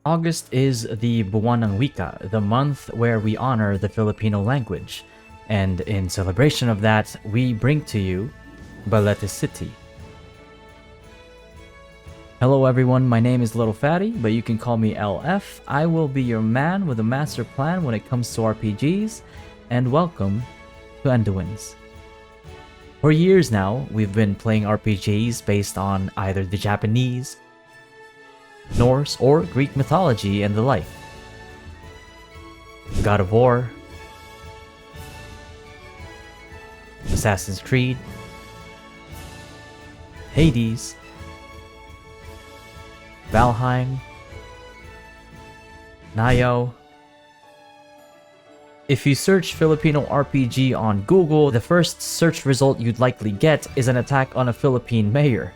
August is the Buwan ng Wika, the month where we honor the Filipino language, and in celebration of that, we bring to you Balete City. Hello everyone, my name is Little Fatty, but you can call me LF. I will be your man with a master plan when it comes to RPGs, and welcome to Enduins. For years now, we've been playing RPGs based on either the Japanese, Norse, or Greek mythology and the like. God of War, Assassin's Creed, Hades, Valheim, Nayo. If you search Filipino RPG on Google, the first search result you'd likely get is an attack on a Philippine mayor.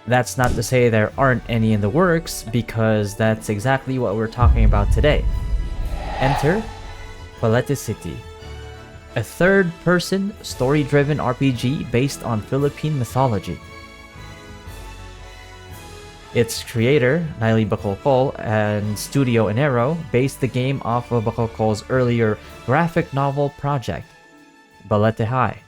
That's not to say there aren't any in the works, because that's exactly what we're talking about today. Enter Balete City, a third-person, story-driven RPG based on Philippine mythology. Its creator, Naili Bacolcol and Studio Enero, based the game off of Bacolcol's earlier graphic novel project, Balete High.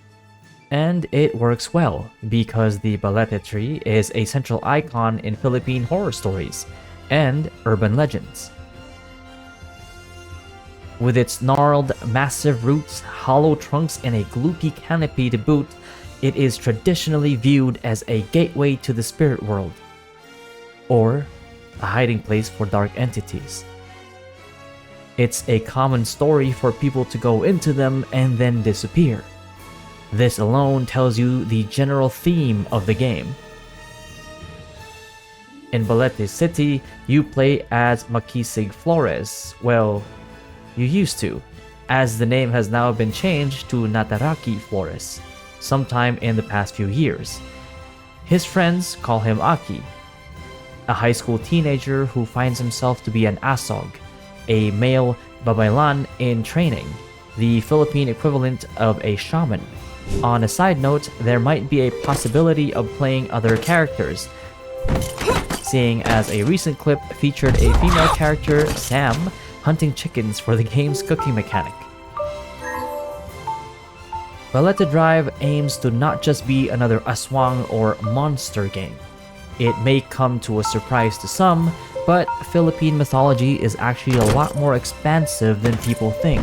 And it works well, because the Balete tree is a central icon in Philippine horror stories and urban legends. With its gnarled, massive roots, hollow trunks, and a gloopy canopy to boot, it is traditionally viewed as a gateway to the spirit world, or a hiding place for dark entities. It's a common story for people to go into them and then disappear. This alone tells you the general theme of the game. In Balete City, you play as Makisig Flores. Well, you used to, as the name has now been changed to Nataraki Flores, sometime in the past few years. His friends call him Aki, a high school teenager who finds himself to be an asog, a male babaylan in training, the Philippine equivalent of a shaman. On a side note, there might be a possibility of playing other characters, seeing as a recent clip featured a female character, Sam, hunting chickens for the game's cooking mechanic. Balete Drive aims to not just be another aswang or monster game. It may come to a surprise to some, but Philippine mythology is actually a lot more expansive than people think.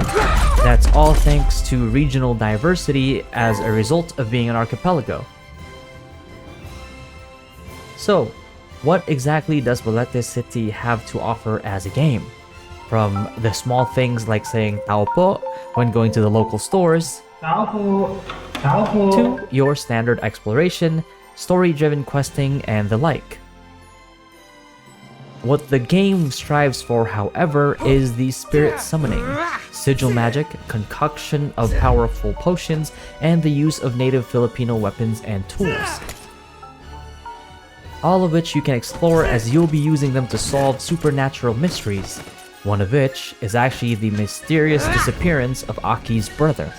That's all thanks to regional diversity as a result of being an archipelago. So, what exactly does Balete City have to offer as a game? From the small things like saying "tao po" when going to the local stores, to your standard exploration, story-driven questing, and the like. What the game strives for, however, is the spirit summoning, sigil magic, concoction of powerful potions, and the use of native Filipino weapons and tools. All of which you can explore as you'll be using them to solve supernatural mysteries, one of which is actually the mysterious disappearance of Aki's brother.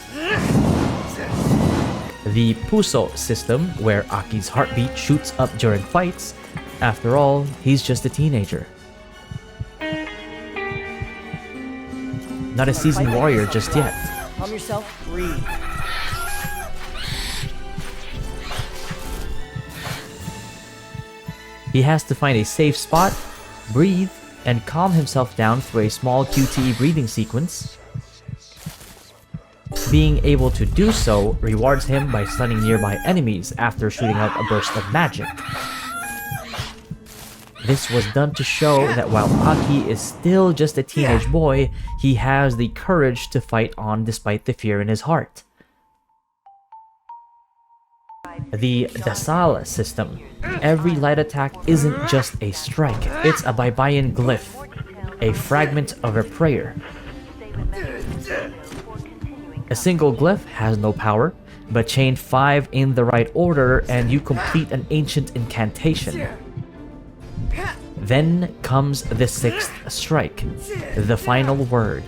The Puso system, where Aki's heartbeat shoots up during fights. After all, he's just a teenager. Not a seasoned warrior just yet. Calm yourself, breathe. He has to find a safe spot, breathe, and calm himself down through a small QTE breathing sequence. Being able to do so rewards him by stunning nearby enemies after shooting out a burst of magic. This was done to show that while Aki is still just a teenage boy, he has the courage to fight on despite the fear in his heart. The Dala system. Every light attack isn't just a strike, it's a Baybayin glyph, a fragment of a prayer. A single glyph has no power, but chain 5 in the right order and you complete an ancient incantation. Then comes the 6th strike, the final word.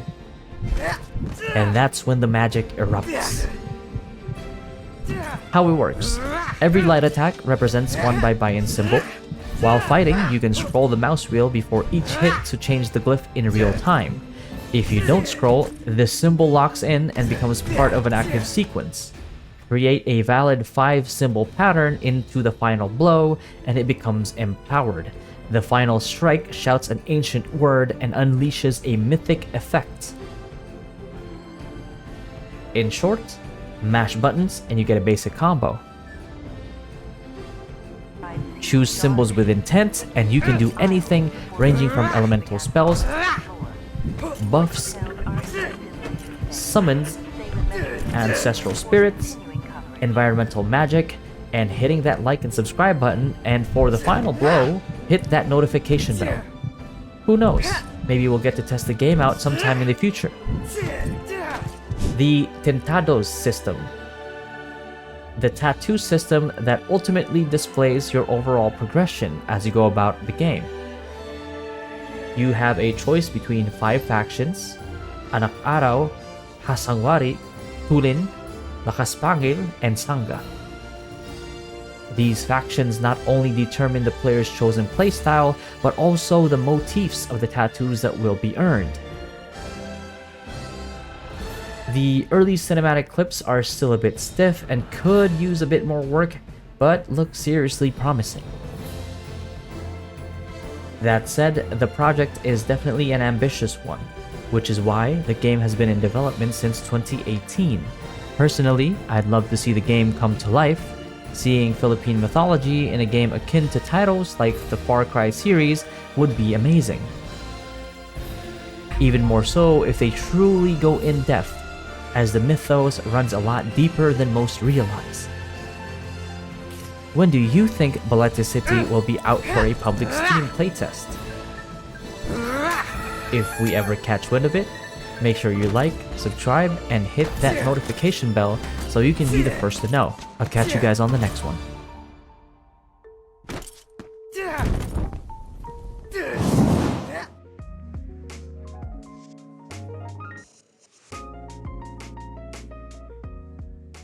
And that's when the magic erupts. How it works. Every light attack represents one Baybayin symbol. While fighting, you can scroll the mouse wheel before each hit to change the glyph in real time. If you don't scroll, the symbol locks in and becomes part of an active sequence. Create a valid 5-symbol pattern into the final blow, and it becomes empowered. The final strike shouts an ancient word and unleashes a mythic effect. In short, mash buttons and you get a basic combo. Choose symbols with intent, and you can do anything ranging from elemental spells, buffs, summons, ancestral spirits, environmental magic, and hitting that like and subscribe button, and for the final blow, hit that notification bell. Who knows, maybe we'll get to test the game out sometime in the future. The Tentados system. The tattoo system that ultimately displays your overall progression as you go about the game. You have a choice between 5 factions: Anak Araw, Hasangwari, Tulin, Lakaspangil, and Sangha. These factions not only determine the player's chosen playstyle, but also the motifs of the tattoos that will be earned. The early cinematic clips are still a bit stiff and could use a bit more work, but look seriously promising. That said, the project is definitely an ambitious one, which is why the game has been in development since 2018. Personally, I'd love to see the game come to life. Seeing Philippine mythology in a game akin to titles like the Far Cry series would be amazing. Even more so if they truly go in depth, as the mythos runs a lot deeper than most realize. When do you think Balete City will be out for a public Steam playtest? If we ever catch wind of it, make sure you like, subscribe, and hit that notification bell so you can be the first to know. I'll catch you guys on the next one.